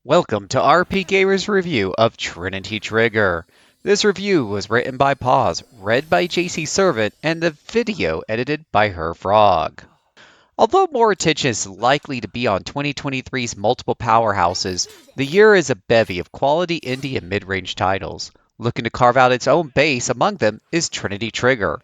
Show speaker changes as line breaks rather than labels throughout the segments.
Welcome to RPGamer's review of Trinity Trigger. This review was written by Pause, read by JC Servant, and the video edited by Her Frog. Although more attention is likely to be on 2023's multiple powerhouses, the year is a bevy of quality indie and mid-range titles. Looking to carve out its own base among them is Trinity Trigger.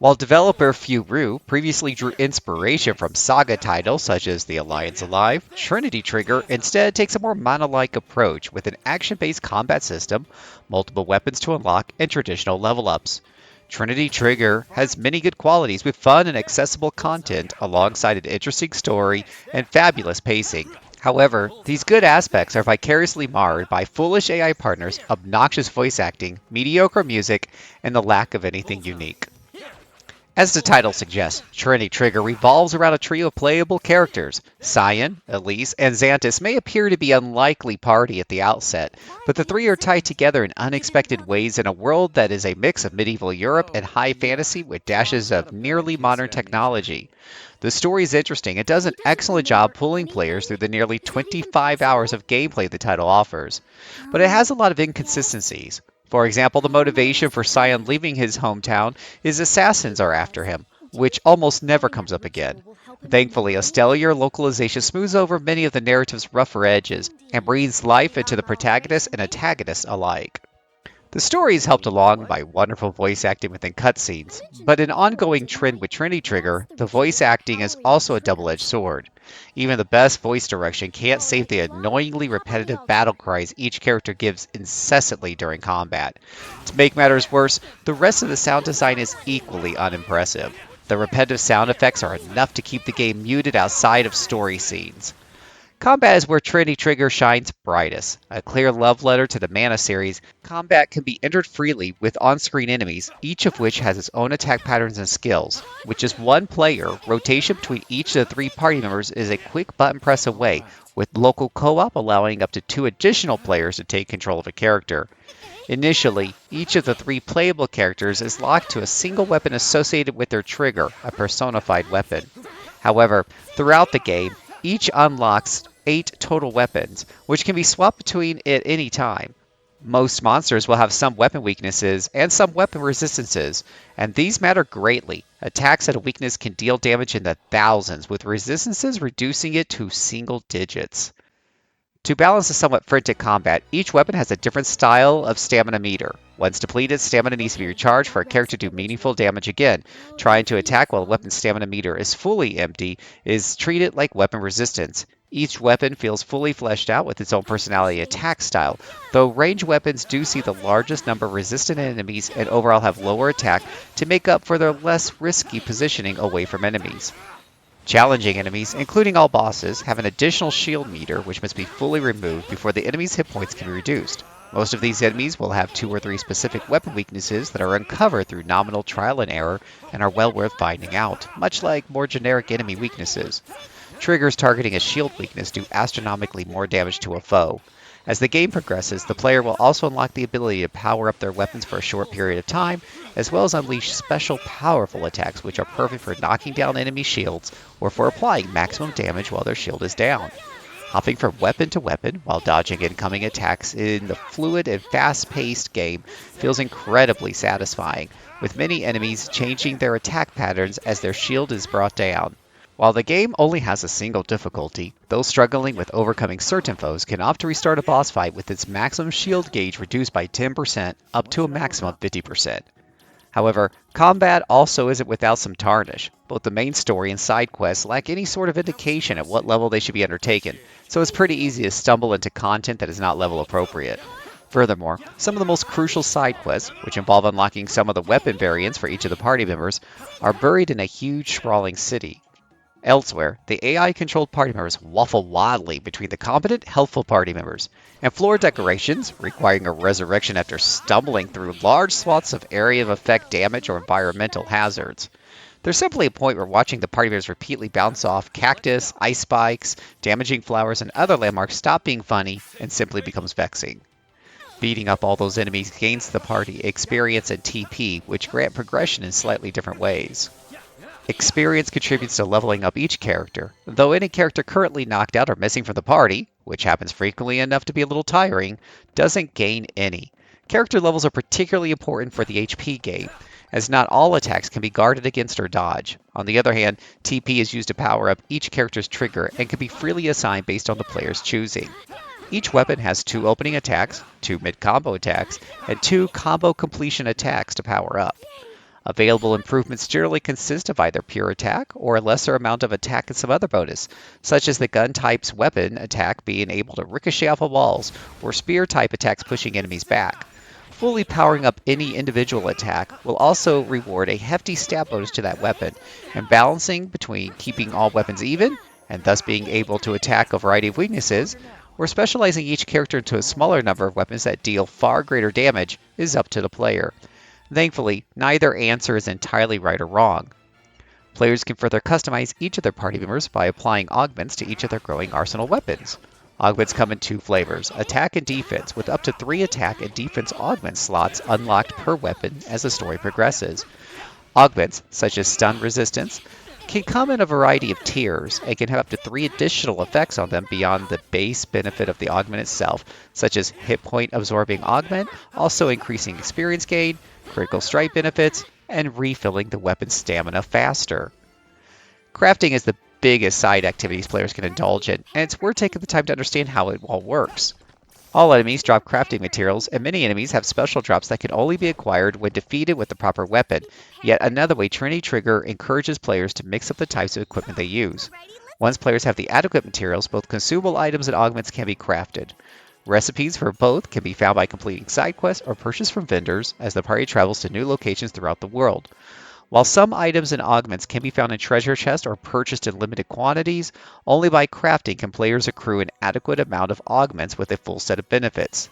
While developer Furu previously drew inspiration from saga titles such as The Alliance Alive, Trinity Trigger instead takes a more mana-like approach with an action-based combat system, multiple weapons to unlock, and traditional level-ups. Trinity Trigger has many good qualities with fun and accessible content alongside an interesting story and fabulous pacing. However, these good aspects are vicariously marred by foolish AI partners, obnoxious voice acting, mediocre music, and the lack of anything unique. As the title suggests, Trinity Trigger revolves around a trio of playable characters. Cyan, Elise, and Xantis may appear to be unlikely party at the outset, but the three are tied together in unexpected ways in a world that is a mix of medieval Europe and high fantasy with dashes of nearly modern technology. The story is interesting and does an excellent job pulling players through the nearly 25 hours of gameplay the title offers, but it has a lot of inconsistencies. For example, the motivation for Cyan leaving his hometown is assassins are after him, which almost never comes up again. Thankfully, a stellar localization smooths over many of the narrative's rougher edges and breathes life into the protagonist and antagonist alike. The story is helped along by wonderful voice acting within cutscenes, but an ongoing trend with Trinity Trigger, the voice acting is also a double-edged sword. Even the best voice direction can't save the annoyingly repetitive battle cries each character gives incessantly during combat. To make matters worse, the rest of the sound design is equally unimpressive. The repetitive sound effects are enough to keep the game muted outside of story scenes. Combat is where Trinity Trigger shines brightest. A clear love letter to the Mana series, combat can be entered freely with on-screen enemies, each of which has its own attack patterns and skills. With just one player, rotation between each of the three party members is a quick button press away, with local co-op allowing up to 2 additional players to take control of a character. Initially, each of the 3 playable characters is locked to a single weapon associated with their trigger, a personified weapon. However, throughout the game, each unlocks 8 total weapons, which can be swapped between at any time. Most monsters will have some weapon weaknesses and some weapon resistances, and these matter greatly. Attacks at a weakness can deal damage in the thousands, with resistances reducing it to single digits. To balance the somewhat frantic combat, each weapon has a different style of stamina meter. Once depleted, stamina needs to be recharged for a character to do meaningful damage again. Trying to attack while a weapon's stamina meter is fully empty is treated like weapon resistance. Each weapon feels fully fleshed out with its own personality attack style, though ranged weapons do see the largest number of resistant enemies and overall have lower attack to make up for their less risky positioning away from enemies. Challenging enemies, including all bosses, have an additional shield meter which must be fully removed before the enemy's hit points can be reduced. Most of these enemies will have 2 or 3 specific weapon weaknesses that are uncovered through nominal trial and error and are well worth finding out, much like more generic enemy weaknesses. Triggers targeting a shield weakness do astronomically more damage to a foe. As the game progresses, the player will also unlock the ability to power up their weapons for a short period of time, as well as unleash special powerful attacks which are perfect for knocking down enemy shields or for applying maximum damage while their shield is down. Hopping from weapon to weapon while dodging incoming attacks in the fluid and fast-paced game feels incredibly satisfying, with many enemies changing their attack patterns as their shield is brought down. While the game only has a single difficulty, those struggling with overcoming certain foes can opt to restart a boss fight with its maximum shield gauge reduced by 10% up to a maximum of 50%. However, combat also isn't without some tarnish. Both the main story and side quests lack any sort of indication at what level they should be undertaken, so it's pretty easy to stumble into content that is not level appropriate. Furthermore, some of the most crucial side quests, which involve unlocking some of the weapon variants for each of the party members, are buried in a huge sprawling city. Elsewhere, the AI-controlled party members waffle wildly between the competent, helpful party members, and floor decorations, requiring a resurrection after stumbling through large swaths of area of effect damage or environmental hazards. There's simply a point where watching the party members repeatedly bounce off cactus, ice spikes, damaging flowers, and other landmarks stop being funny and simply becomes vexing. Beating up all those enemies gains the party experience and TP, which grant progression in slightly different ways. Experience contributes to leveling up each character, though any character currently knocked out or missing from the party, which happens frequently enough to be a little tiring, doesn't gain any. Character levels are particularly important for the HP game, as not all attacks can be guarded against or dodge. On the other hand, TP is used to power up each character's trigger and can be freely assigned based on the player's choosing. Each weapon has 2 opening attacks, 2 mid-combo attacks, and 2 combo completion attacks to power up. Available improvements generally consist of either pure attack or a lesser amount of attack and some other bonus, such as the gun type's weapon attack being able to ricochet off of walls, or spear type attacks pushing enemies back. Fully powering up any individual attack will also reward a hefty stat bonus to that weapon, and balancing between keeping all weapons even, and thus being able to attack a variety of weaknesses, or specializing each character into a smaller number of weapons that deal far greater damage is up to the player. Thankfully, neither answer is entirely right or wrong. Players can further customize each of their party members by applying augments to each of their growing arsenal weapons. Augments come in 2 flavors, attack and defense, with up to 3 attack and defense augment slots unlocked per weapon as the story progresses. Augments, such as stun resistance, can come in a variety of tiers and can have up to 3 additional effects on them beyond the base benefit of the augment itself, such as hit point absorbing augment, also increasing experience gain, critical strike benefits, and refilling the weapon's stamina faster. Crafting is the biggest side activities players can indulge in, and it's worth taking the time to understand how it all works. All enemies drop crafting materials, and many enemies have special drops that can only be acquired when defeated with the proper weapon. Yet another way, Trinity Trigger encourages players to mix up the types of equipment they use. Once players have the adequate materials, both consumable items and augments can be crafted. Recipes for both can be found by completing side quests or purchased from vendors as the party travels to new locations throughout the world. While some items and augments can be found in treasure chests or purchased in limited quantities, only by crafting can players accrue an adequate amount of augments with a full set of benefits.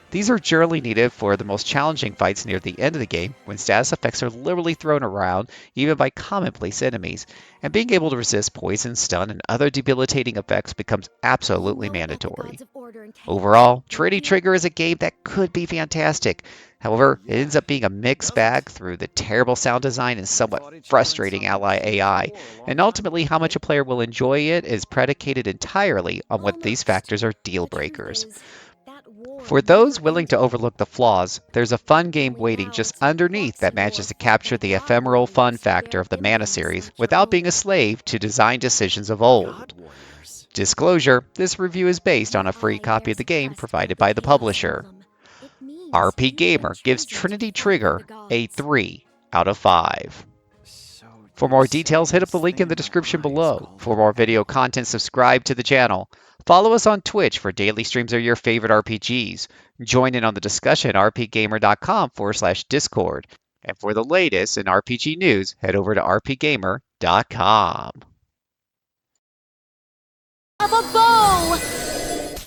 These are generally needed for the most challenging fights near the end of the game, when status effects are literally thrown around, even by commonplace enemies, and being able to resist poison, stun, and other debilitating effects becomes absolutely mandatory. Overall, Trinity Trigger is a game that could be fantastic. However, it ends up being a mixed bag through the terrible sound design and somewhat frustrating ally AI, and ultimately how much a player will enjoy it is predicated entirely on whether these factors are deal breakers. For those willing to overlook the flaws, there's a fun game waiting just underneath that manages to capture the ephemeral fun factor of the Mana series without being a slave to design decisions of old. Disclosure, this review is based on a free copy of the game provided by the publisher. RPGamer gives Trinity Trigger a 3 out of 5. For more details, hit up the link in the description below. For more video content, subscribe to the channel. Follow us on Twitch for daily streams of your favorite RPGs. Join in on the discussion at rpgamer.com/discord. And for the latest in RPG news, head over to rpgamer.com.
Of a bow!